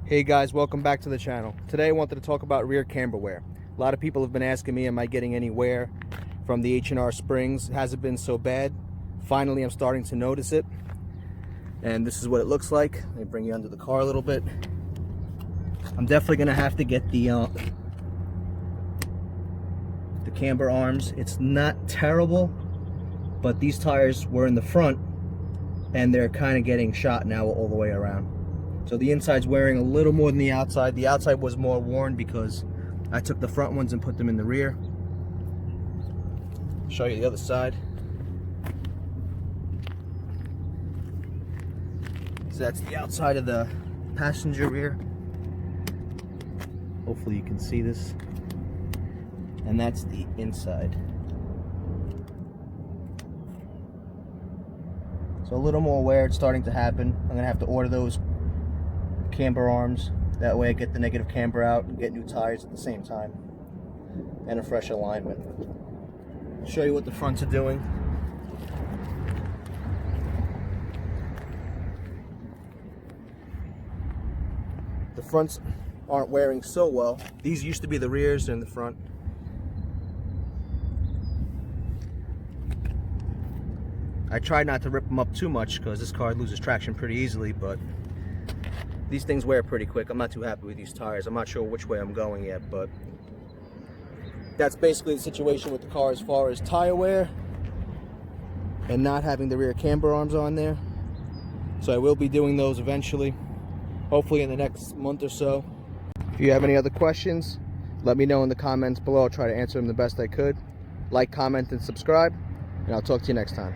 Hey guys, welcome back to the channel. Today I wanted to talk about rear camber wear. A lot of people have been asking me, am I getting any wear from the H&R Springs? It hasn't been so bad. Finally, I'm starting to notice it. And this is what it looks like. Let me bring you under the car a little bit. I'm definitely gonna have to get the camber arms. It's not terrible, but these tires were in the front and they're kind of getting shot now all the way around. So the inside's wearing a little more than the outside. The outside was more worn because I took the front ones and put them in the rear. Show you the other side. So that's the outside of the passenger rear. Hopefully you can see this. And that's the inside. So a little more wear, it's starting to happen. I'm gonna have to order those camber arms. That way I get the negative camber out and get new tires at the same time. And a fresh alignment. I'll show you what the fronts are doing. The fronts aren't wearing so well. These used to be the rears and the front. I tried not to rip them up too much because this car loses traction pretty easily, but these things wear pretty quick. I'm not too happy with these tires. I'm not sure which way I'm going yet, but that's basically the situation with the car as far as tire wear and not having the rear camber arms on there. So I will be doing those eventually, hopefully in the next month or so. If you have any other questions, let me know in the comments below. I'll try to answer them the best I could. Like, comment, and subscribe, and I'll talk to you next time.